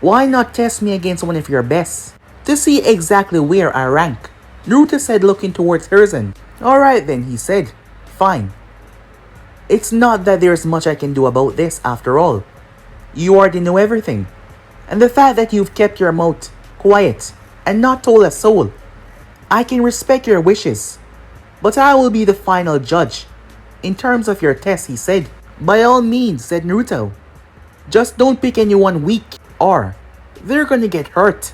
why not test me against one of your best, to see exactly where I rank? Naruto said, looking towards Hiruzen. Alright then, he said. Fine. It's not that there's much I can do about this after all. You already know everything. And the fact that you've kept your mouth quiet and not told a soul. I can respect your wishes, but I will be the final judge in terms of your test, he said. By all means, said Naruto. Just don't pick anyone weak, or they're gonna get hurt.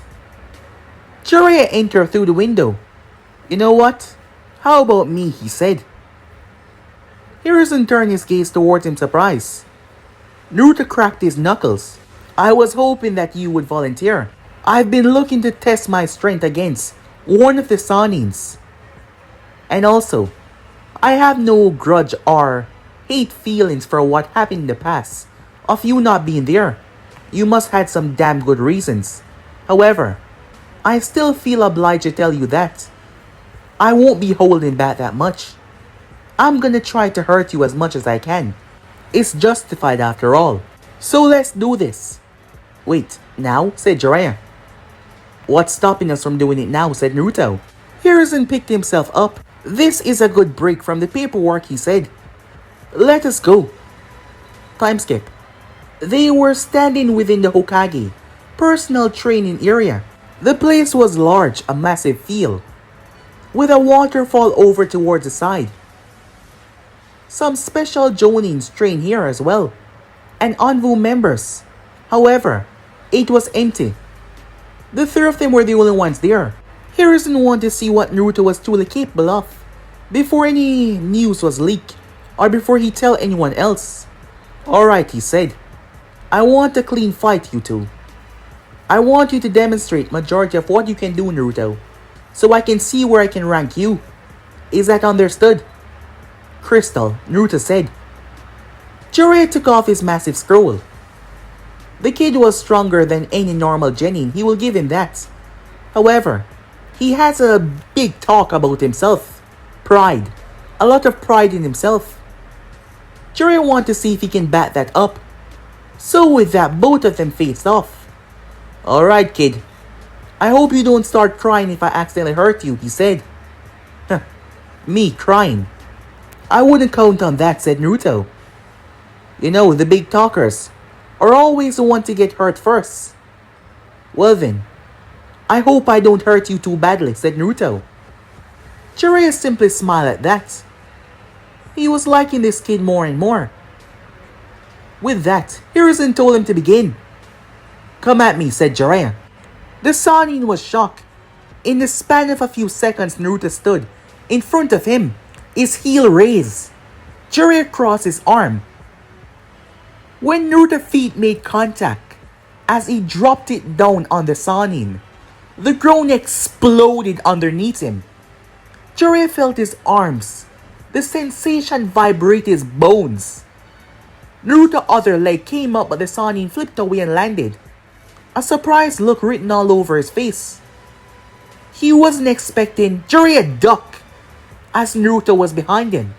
Jiraiya entered through the window. You know what? How about me, he said. Hiruzen turned his gaze towards him, surprised. Naruto cracked his knuckles. I was hoping that you would volunteer. I've been looking to test my strength against one of the Sanins. And also, I have no grudge or hate feelings for what happened in the past of you not being there. You must have had some damn good reasons. However, I still feel obliged to tell you that I won't be holding back that much. I'm gonna try to hurt you as much as I can. It's justified after all. So let's do this. Wait, now? Said Jiraiya. What's stopping us from doing it now? Said Naruto. Hiruzen picked himself up. This is a good break from the paperwork, he said. Let us go. Time skip. They were standing within the Hokage personal training area. The place was large, a massive field, with a waterfall over towards the side. Some special Jonins train here as well, and Anvu members. However, it was empty. The three of them were the only ones there. Hiruzen wanted to see what Naruto was truly capable of before any news was leaked or before he tell anyone else. Alright, he said. I want a clean fight, you two. I want you to demonstrate majority of what you can do, Naruto, so I can see where I can rank you. Is that understood? Crystal, Naruto said. Jiraiya took off his massive scroll. The kid was stronger than any normal genin, he will give him that. However, he has a big talk about himself. Pride. A lot of pride in himself. Jiraiya wanted to see if he can back that up. So with that, both of them faced off. Alright, kid. I hope you don't start crying if I accidentally hurt you, he said. Me crying? I wouldn't count on that, said Naruto. You know, the big talkers are always the one to get hurt first. Well then, I hope I don't hurt you too badly, said Naruto. Jiraiya simply smiled at that. He was liking this kid more and more. With that, Hiruzen told him to begin. Come at me, said Jiraiya. The Sannin was shocked. In the span of a few seconds, Naruto stood in front of him, his heel raised. Jiraiya crossed his arm. When Naruto's feet made contact, as he dropped it down on the Sannin, the ground exploded underneath him. Jiraiya felt his arms. The sensation vibrated his bones. Naruto's other leg came up, but the Sannin flipped away and landed. A surprised look written all over his face. He wasn't expecting Jiraiya duck as Naruto was behind him.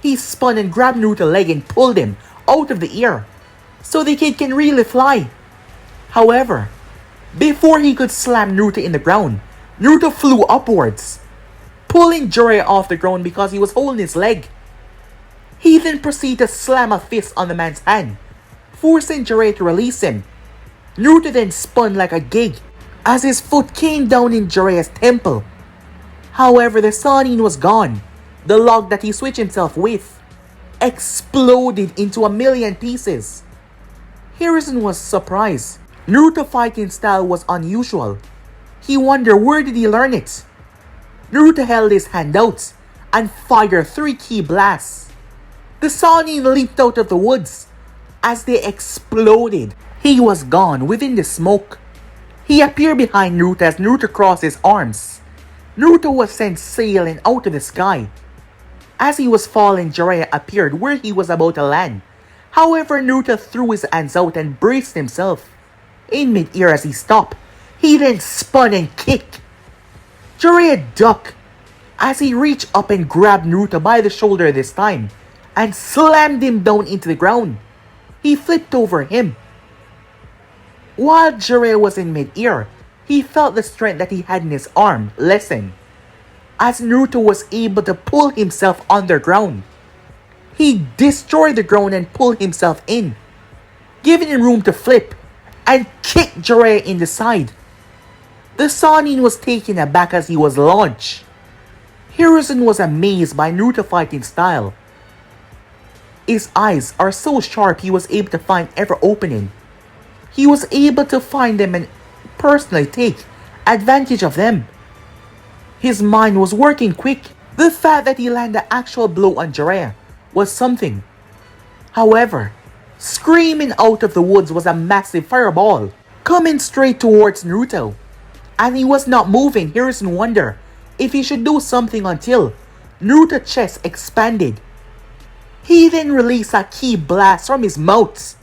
He spun and grabbed Naruto's leg and pulled him out of the air so the kid can really fly. However, before he could slam Naruto in the ground, Naruto flew upwards, pulling Jiraiya off the ground because he was holding his leg. He then proceeded to slam a fist on the man's hand, forcing Jiraiya to release him. Naruto then spun like a gig as his foot came down in Jiraiya's temple. However, the Sannin was gone. The log that he switched himself with exploded into a million pieces. Hiruzen was surprised. Naruto's fighting style was unusual. He wondered where did he learn it. Naruto held his hand out and fired 3 key blasts. The Sannin leaped out of the woods. As they exploded, he was gone within the smoke. He appeared behind Naruto as Naruto crossed his arms. Naruto was sent sailing out of the sky. As he was falling, Jiraiya appeared where he was about to land. However, Naruto threw his hands out and braced himself. In mid-air as he stopped, he then spun and kicked. Jiraiya ducked as he reached up and grabbed Naruto by the shoulder this time and slammed him down into the ground. He flipped over him. While Jiraiya was in mid-air, he felt the strength that he had in his arm lessen as Naruto was able to pull himself underground. He destroyed the ground and pulled himself in, giving him room to flip and kick Jiraiya in the side. The Sannin was taken aback as he was launched. Hiruzen was amazed by Naruto's fighting style. His eyes are so sharp he was able to find every opening. He was able to find them and personally take advantage of them. His mind was working quick. The fact that he landed the actual blow on Jiraiya was something. However, screaming out of the woods was a massive fireball coming straight towards Naruto. And he was not moving. Hiruzen wondered if he should do something until Naruto's chest expanded. He then released a key blast from his mouth,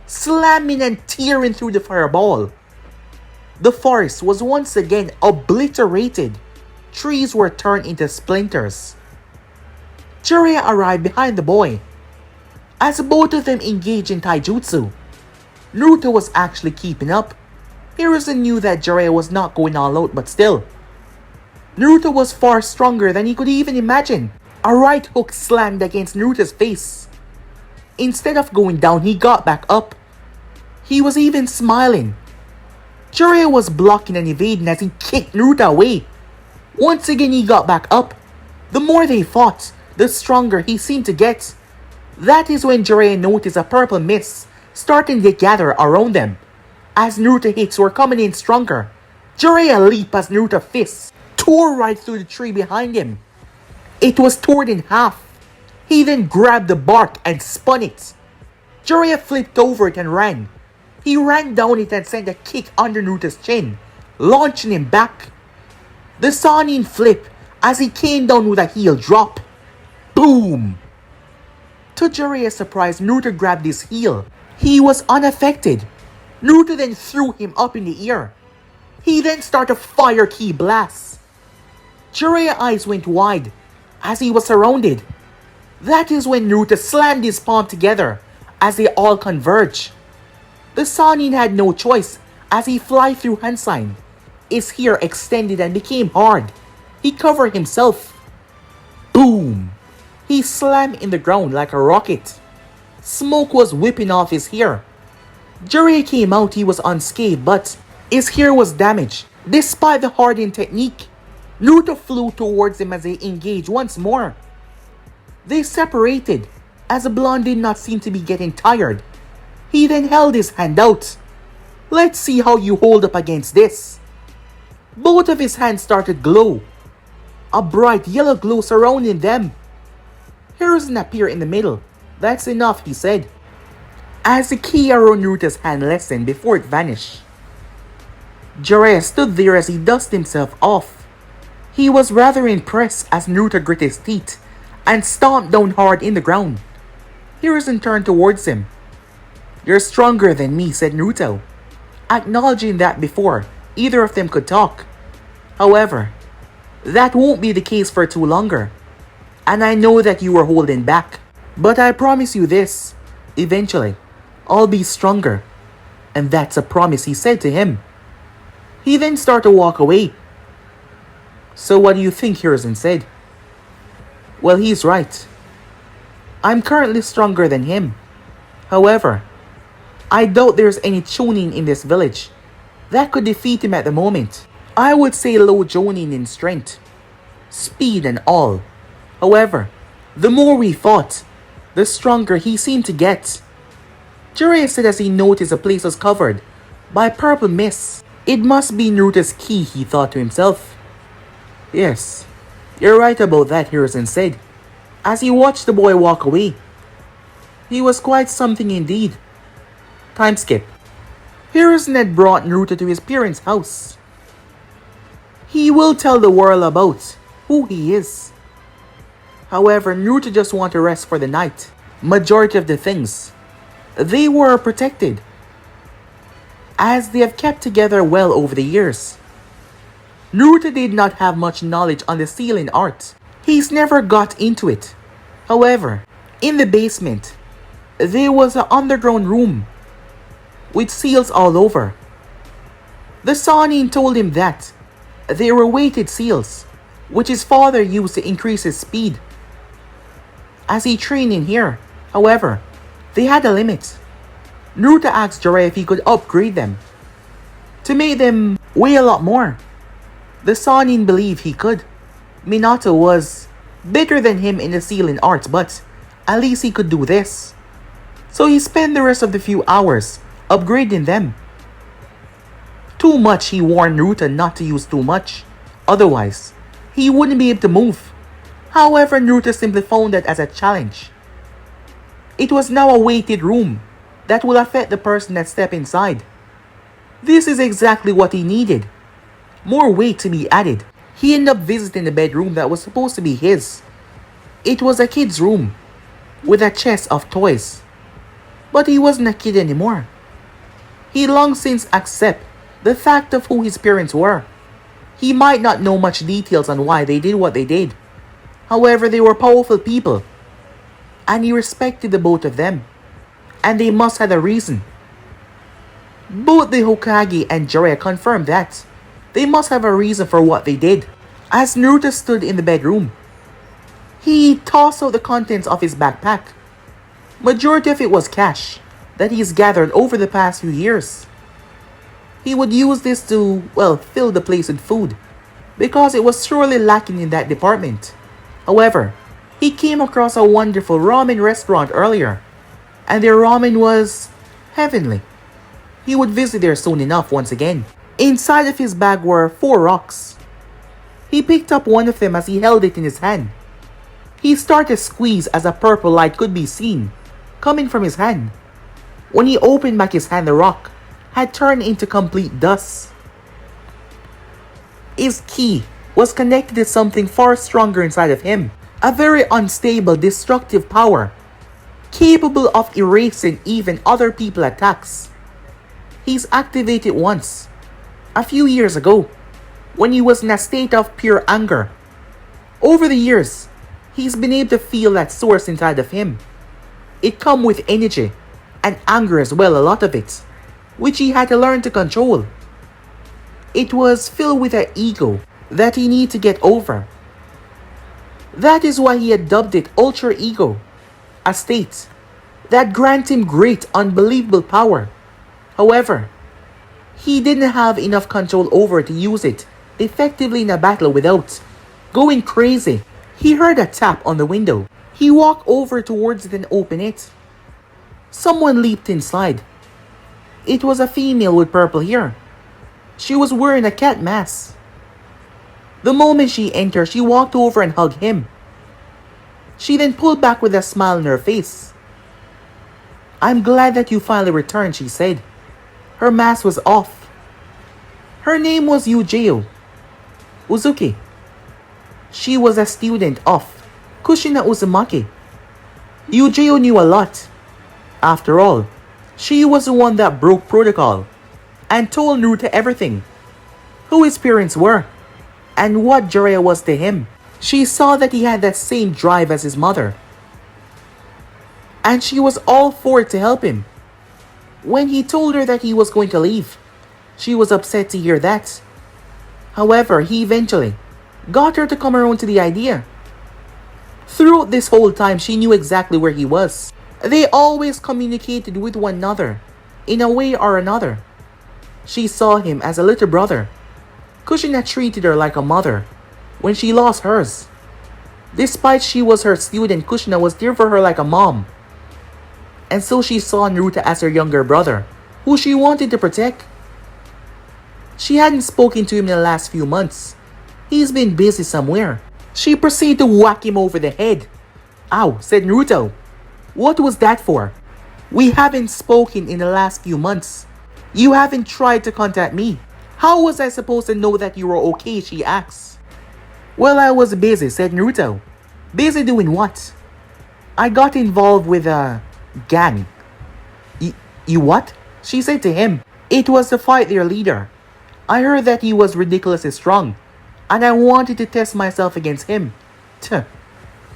slamming and tearing through the fireball. The forest was once again obliterated, trees were turned into splinters. Jiraiya arrived behind the boy. As both of them engaged in taijutsu, Naruto was actually keeping up. Hiruzen knew that Jiraiya was not going all out, but still, Naruto was far stronger than he could even imagine. A right hook slammed against Naruto's face. Instead of going down, he got back up. He was even smiling. Jiraiya was blocking and evading as he kicked Naruto away. Once again, he got back up. The more they fought, the stronger he seemed to get. That is when Jiraiya noticed a purple mist starting to gather around them. As Naruto hits were coming in stronger, Jiraiya leaped as Naruto's fists tore right through the tree behind him. It was torn in half. He then grabbed the bark and spun it. Jiraiya flipped over it and ran. He ran down it and sent a kick under Naruto's chin, launching him back. The Sannin flipped as he came down with a heel drop. Boom! To Jiraiya's surprise, Naruto grabbed his heel. He was unaffected. Naruto then threw him up in the air. He then started fire ki blasts. Jiraiya's eyes went wide as he was surrounded. That is when Naruto slammed his palm together as they all converged. The Sannin had no choice as he fly through hand sign. His hair extended and became hard. He covered himself. Boom! He slammed in the ground like a rocket. Smoke was whipping off his hair. Jiraiya came out, he was unscathed, but his hair was damaged. Despite the hardened technique, Naruto flew towards him as they engaged once more. They separated as the blonde did not seem to be getting tired. He then held his hand out. Let's see how you hold up against this. Both of his hands started glow. A bright yellow glow surrounding them. Hiruzen appeared in the middle. That's enough, he said, as the ki around Naruto's hand lessened before it vanished. Jiraiya stood there as he dusted himself off. He was rather impressed as Naruto grit his teeth and stomped down hard in the ground. Hiruzen turned towards him. You're stronger than me, said Naruto, acknowledging that before either of them could talk. However, that won't be the case for too longer, and I know that you were holding back. But I promise you this, eventually, I'll be stronger. And that's a promise, he said to him. He then started to walk away. So what do you think, Hiruzen said. Well, he's right. I'm currently stronger than him. However, I doubt there's any Chunin in this village that could defeat him at the moment. I would say low Jonin in strength, speed and all. However, the more we fought, the stronger he seemed to get. Jiraiya said as he noticed the place was covered by purple mist. It must be Naruto's ki, he thought to himself. Yes, you're right about that, Hiruzen said, as he watched the boy walk away. He was quite something indeed. Time skip. Hiruzen had brought Naruto to his parents' house. He will tell the world about who he is. However, Naruto just wanted to rest for the night. Majority of the things, they were protected, as they have kept together well over the years. Naruto did not have much knowledge on the sealing art. He's never got into it. However, in the basement, there was an underground room with seals all over. The Sannin told him that they were weighted seals, which his father used to increase his speed as he trained in here. However, they had a limit. Naruto asked Jiraiya if he could upgrade them to make them weigh a lot more. The Sannin believed he could. Minato was better than him in the sealing arts, but at least he could do this. So he spent the rest of the few hours upgrading them. Too much, he warned Naruto not to use too much. Otherwise, he wouldn't be able to move. However, Naruto simply found that as a challenge. It was now a weighted room that will affect the person that stepped inside. This is exactly what he needed. More weight to be added. He ended up visiting the bedroom that was supposed to be his. It was a kid's room with a chest of toys. But he wasn't a kid anymore. He long since accepted the fact of who his parents were. He might not know much details on why they did what they did. However, they were powerful people, and he respected the both of them, and they must have a reason. Both the Hokage and Jiraiya confirmed that. They must have a reason for what they did. As Naruto stood in the bedroom, he tossed out the contents of his backpack. Majority of it was cash that he's gathered over the past few years. He would use this to, fill the place with food, because it was surely lacking in that department. However, he came across a wonderful ramen restaurant earlier, and their ramen was heavenly. He would visit there soon enough once again. Inside of his bag were 4 rocks. He picked up one of them as he held it in his hand. He started to squeeze as a purple light could be seen coming from his hand. When he opened back his hand, the rock had turned into complete dust. His ki was connected to something far stronger inside of him. A very unstable, destructive power, capable of erasing even other people's attacks. He's activated once, a few years ago, when he was in a state of pure anger. Over the years, he's been able to feel that source inside of him. It come with energy and anger as well, a lot of it, which he had to learn to control. It was filled with an ego that he needed to get over. That is why he had dubbed it Ultra Ego, a state that grants him great, unbelievable power. However, he didn't have enough control over it to use it effectively in a battle without going crazy. He heard a tap on the window. He walked over towards it and opened it. Someone leaped inside. It was a female with purple hair. She was wearing a cat mask. The moment she entered, she walked over and hugged him. She then pulled back with a smile on her face. "I'm glad that you finally returned," she said. Her mask was off. Her name was Yujeo Uzuki. She was a student of Kushina Uzumaki. Yujeo knew a lot. After all, she was the one that broke protocol and told Naruto everything, who his parents were, and what Jiraiya was to him. She saw that he had that same drive as his mother, and she was all for it to help him. When he told her that he was going to leave, she was upset to hear that. However, he eventually got her to come around to the idea. Throughout this whole time, she knew exactly where he was. They always communicated with one another, in a way or another. She saw him as a little brother. Kushina treated her like a mother when she lost hers. Despite she was her student, Kushina was there for her like a mom. And so she saw Naruto as her younger brother, who she wanted to protect. She hadn't spoken to him in the last few months. He's been busy somewhere. She proceeded to whack him over the head. "Ow," said Naruto. "What was that for? We haven't spoken in the last few months. You haven't tried to contact me. How was I supposed to know that you were okay?" she asked. "Well, I was busy," said Naruto. "Busy doing what?" "I got involved with a gang." You what?" she said to him. "It was to fight their leader. I heard that he was ridiculously strong, and I wanted to test myself against him. Tuh.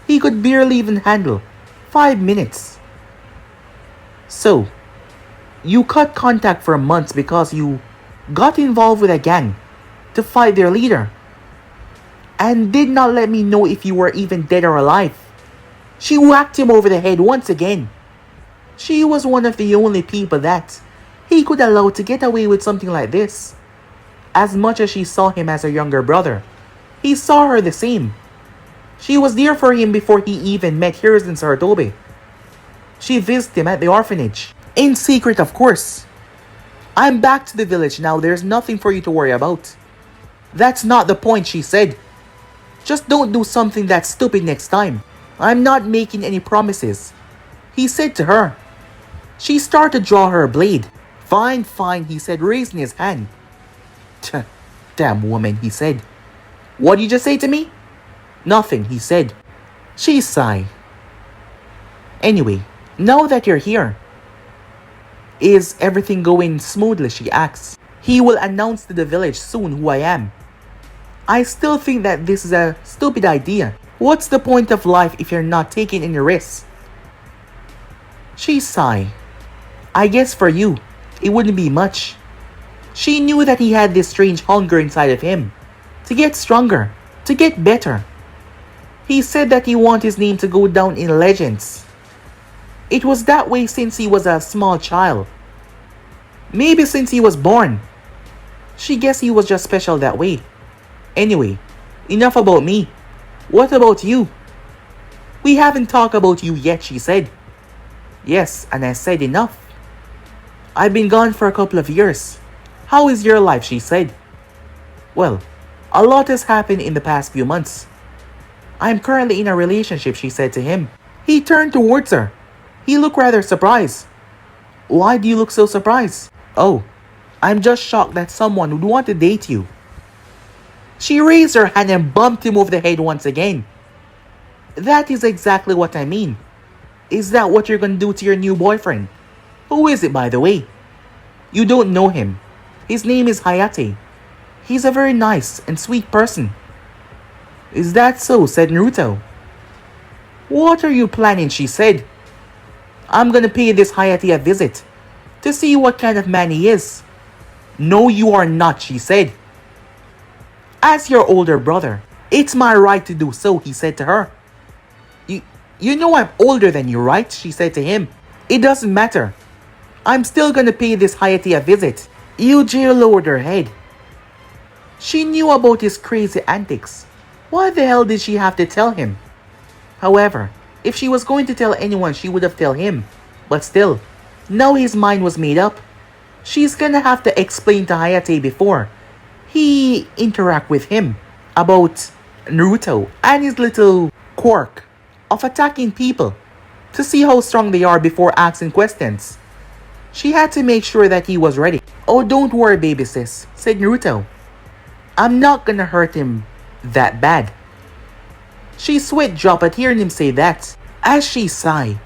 He could barely even handle 5 minutes. So, you cut contact for months because you got involved with a gang to fight their leader, and did not let me know if you were even dead or alive." She whacked him over the head once again. She was one of the only people that he could allow to get away with something like this. As much as she saw him as her younger brother, he saw her the same. She was there for him before he even met Hiruzen Sarutobi. She visited him at the orphanage. In secret, of course. "I'm back to the village now. There's nothing for you to worry about." "That's not the point," she said. "Just don't do something that stupid next time. I'm not making any promises," he said to her. She started to draw her blade. Fine, he said, raising his hand. "Damn woman," he said. "What did you just say to me?" "Nothing," he said. She sighed. "Anyway, now that you're here, is everything going smoothly?" she asked. "He will announce to the village soon who I am. I still think that this is a stupid idea. What's the point of life if you're not taking any risks? She sighed. I guess for you, it wouldn't be much. She knew that he had this strange hunger inside of him. To get stronger, to get better. He said that he wanted his name to go down in legends. It was that way since he was a small child. Maybe since he was born. She guessed he was just special that way. Anyway, enough about me. What about you? We haven't talked about you yet, she said. Yes, and I said enough. I've been gone for a couple of years. How is your life, she said. Well, a lot has happened in the past few months. I'm currently in a relationship, she said to him. He turned towards her. He looked rather surprised. Why do you look so surprised? Oh, I'm just shocked that someone would want to date you. She raised her hand and bumped him over the head once again. That is exactly what I mean. Is that what you're gonna do to your new boyfriend? Who is it, by the way? You don't know him. His name is Hayate. He's a very nice and sweet person. Is that so? Said Naruto. What are you planning? She said. I'm gonna pay this Hayate a visit to see what kind of man he is. No, you are not, she said. As your older brother, it's my right to do so, he said to her. You know I'm older than you, right? She said to him. It doesn't matter. I'm still gonna pay this Hayate a visit. Yujiro lowered her head. She knew about his crazy antics. Why the hell did she have to tell him? However, if she was going to tell anyone, she would have told him. But still, now his mind was made up. She's gonna have to explain to Hayate before he interact with him about Naruto and his little quirk of attacking people to see how strong they are before asking questions. She had to make sure that he was ready. Oh, don't worry, baby sis, said Naruto. I'm not gonna hurt him that bad. She sweat dropped at hearing him say that as she sighed.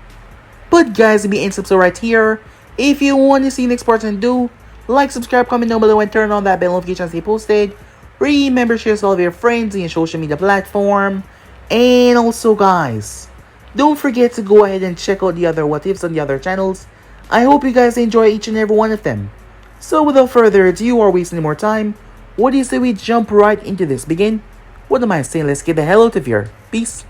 But guys, be in subscribe right here. If you want to see next part and do, like, subscribe, comment down below and turn on that bell notification to stay posted. Remember, share all of your friends in your social media platform. And also guys, don't forget to go ahead and check out the other what ifs on the other channels. I hope you guys enjoy each and every one of them. So without further ado or wasting any more time, what do you say we jump right into this? Begin? What am I saying? Let's get the hell out of here. Peace.